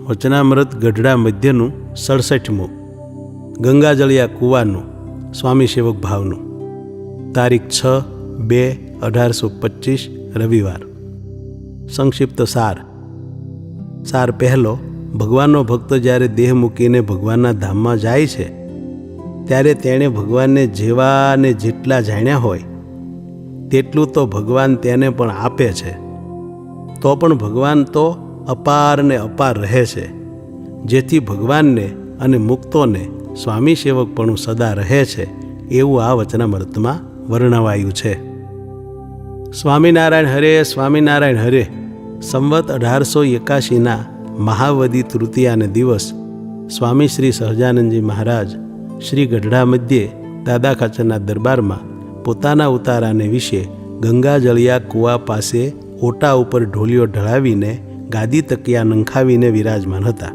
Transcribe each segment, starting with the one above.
વચનામૃત ગઢડા મધ્યનું 67મું, ગંગાજળિયા કૂવાનું સ્વામી સેવક ભાવનું, તારીખ 6/2/1825 રવિવાર. સંક્ષિપ્ત સાર પહેલો. ભગવાનનો ભક્ત જ્યારે દેહ મૂકીને ભગવાનના ધામમાં જાય છે ત્યારે તેણે ભગવાનને જેવા ને જેટલા જાણ્યા હોય તેટલું તો ભગવાન તેને પણ આપે છે. તો પણ ભગવાન તો અપાર ને અપાર રહે છે, જેથી ભગવાનને અને મુક્તોને સ્વામી સેવકપણું સદા રહે છે એવું આ વચનામૃતમાં વર્ણવાયું છે. સ્વામિનારાયણ હરે, સ્વામિનારાયણ હરે. સંવત 1881ના મહાવદી તૃતીયાને દિવસ સ્વામી શ્રી સહજાનંદજી મહારાજ શ્રી ગઢડા મધ્યે દાદા ખાચરના દરબારમાં પોતાના ઉતારાને વિશે ગંગાજળિયા કૂવા પાસે ઓટા ઉપર ઢોલિયો ઢળાવીને ગાદી તકિયા નંખાવીને વિરાજમાન હતા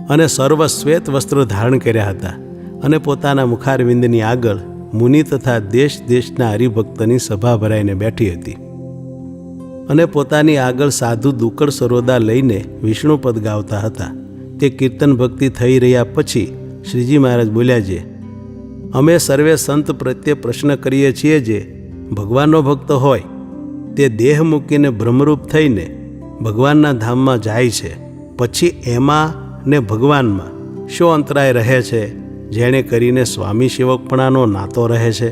અને સર્વ શ્વેત વસ્ત્ર ધારણ કર્યા હતા અને પોતાના મુખારવિંદની આગળ મુનિ તથા દેશ દેશના હરિભક્તની સભા ભરાઈને બેઠી હતી અને પોતાની આગળ સાધુ દુકડ સરોદા લઈને વિષ્ણુપદ ગાવતા હતા. તે કીર્તન ભક્તિ થઈ રહ્યા પછી શ્રીજી મહારાજ બોલ્યા છે, અમે સર્વે સંત પ્રત્યે પ્રશ્ન કરીએ છીએ જે ભગવાનનો ભક્ત હોય તે દેહ મૂકીને બ્રહ્મરૂપ થઈને ભગવાનના ધામમાં જાય છે, પછી એમાં ને ભગવાનમાં શો અંતરાય રહે છે, જેણે કરીને સ્વામી સેવકપણાનો નાતો રહે છે?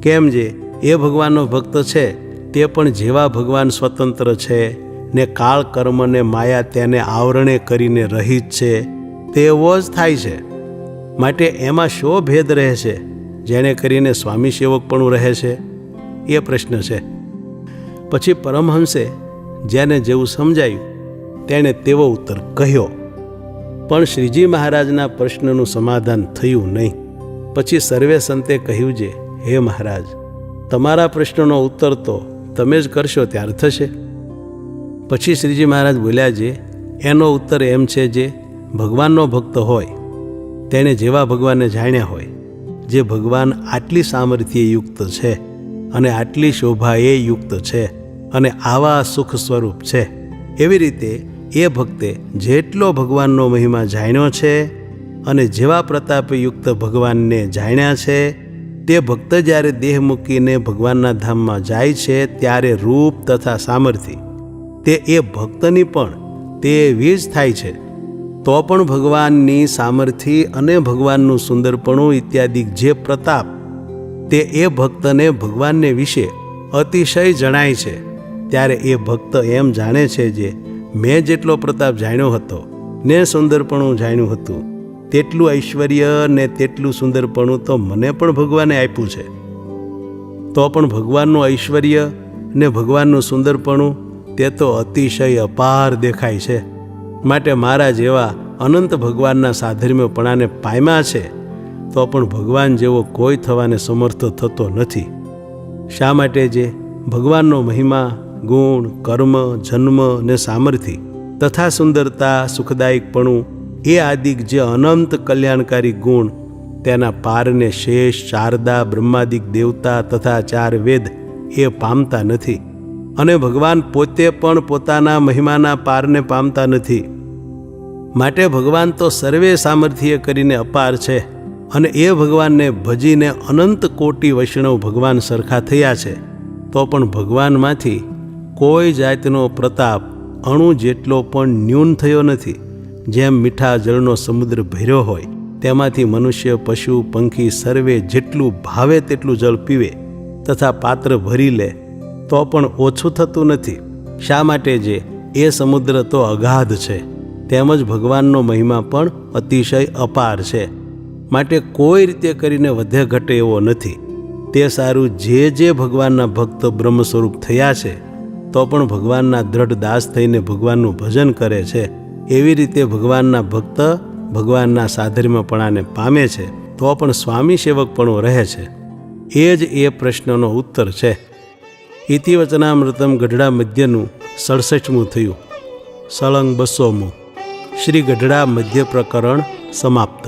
કેમ જે એ ભગવાનનો ભક્ત છે તે પણ જેવા ભગવાન સ્વતંત્ર છે ને કાળ કર્મ ને માયા તેને આવરણે કરીને રહિત છે તેવો જ થાય છે, માટે એમાં શો ભેદ રહે છે જેને કરીને સ્વામી સેવકપણું રહે છે? એ પ્રશ્ન છે. પછી પરમહંસે જેને જેવું સમજાયું તેણે તેવો ઉત્તર કહ્યો, પણ શ્રીજી મહારાજના પ્રશ્નનું સમાધાન થયું નહીં. પછી સર્વે સંતે કહ્યું છે, હે મહારાજ, તમારા પ્રશ્નનો ઉત્તર તો તમે જ કરશો ત્યારે થશે. પછી શ્રીજી મહારાજ બોલ્યા છે, એનો ઉત્તર એમ છે જે ભગવાનનો ભક્ત હોય તેણે જેવા ભગવાનને જાણ્યા હોય, જે ભગવાન આટલી સામર્થ્ય યુક્ત છે અને આટલી શોભાએ યુક્ત છે અને આવા સુખ સ્વરૂપ છે, એવી રીતે એ ભક્તે જેટલો ભગવાનનો મહિમા જાણ્યો છે અને જેવા પ્રતાપે યુક્ત ભગવાનને જાણ્યા છે તે ભક્ત જ્યારે દેહ મૂકીને ભગવાનના ધામમાં જાય છે ત્યારે રૂપ તથા સામર્થ્ય તે એ ભક્તની પણ તેવી જ થાય છે. તો પણ ભગવાનની સામર્થ્ય અને ભગવાનનું સુંદરપણું ઇત્યાદિ જે પ્રતાપ તે એ ભક્તને ભગવાનને વિશે અતિશય જણાય છે, ત્યારે એ ભક્ત એમ જાણે છે જે મેં જેટલો પ્રતાપ જાણ્યો હતો ને સુંદરપણું જાણ્યું હતું તેટલું ઐશ્વર્ય ને તેટલું સુંદરપણું તો મને પણ ભગવાને આપ્યું છે. તો પણ ભગવાનનું ઐશ્વર્ય ને ભગવાનનું સુંદરપણું તે તો અતિશય અપાર દેખાય છે, માટે મારા જેવા અનંત ભગવાનના સાધર્મ્યપણાને પામ્યા છે તો પણ ભગવાન જેવો કોઈ થવાને સમર્થ થતો નથી. શા માટે? જે ભગવાનનો મહિમા, ગુણ, કર્મ, જન્મ ને સામર્થ્ય તથા સુંદરતા, સુખદાયકપણું એ આદિક જે અનંત કલ્યાણકારી ગુણ તેના પારને શેષ શારદા બ્રહ્માદિક દેવતા તથા 4 વેદ એ પામતા નથી અને ભગવાન પોતે પણ પોતાના મહિમાના પારને પામતા નથી. માટે ભગવાન તો સર્વે સામર્થ્ય કરીને અપાર છે અને એ ભગવાનને ભજીને અનંત કોટી વૈષ્ણવ ભગવાન સરખા થયા છે, તો પણ ભગવાનમાંથી કોઈ જાતનો પ્રતાપ અણુ જેટલો પણ ન્યૂન થયો નથી. જેમ મીઠા જળનો સમુદ્ર ભર્યો હોય તેમાંથી મનુષ્ય, પશુ, પંખી સર્વે જેટલું ભાવે તેટલું જળ પીવે તથા પાત્ર ભરી લે તો પણ ઓછું થતું નથી. શા માટે? જે એ સમુદ્ર તો અગાધ છે, તેમજ ભગવાનનો મહિમા પણ અતિશય અપાર છે, માટે કોઈ રીતે કરીને વધે ઘટે એવો નથી. તે સારું જે ભગવાનના ભક્ત બ્રહ્મ સ્વરૂપ થયા છે તો પણ ભગવાનના દ્રઢ દાસ થઈને ભગવાનનું ભજન કરે છે, એવી રીતે ભગવાનના ભક્ત ભગવાનના સાધર્મ્યપણાને પામે છે તો પણ સ્વામી સેવકપણું રહે છે. એ જ એ પ્રશ્નનો ઉત્તર છે. ઇતિ વચનામૃતમ ગઢડા મધ્યનું 67મું થયું. સળંગ 200મું. શ્રી ગઢડા મધ્ય પ્રકરણ સમાપ્ત.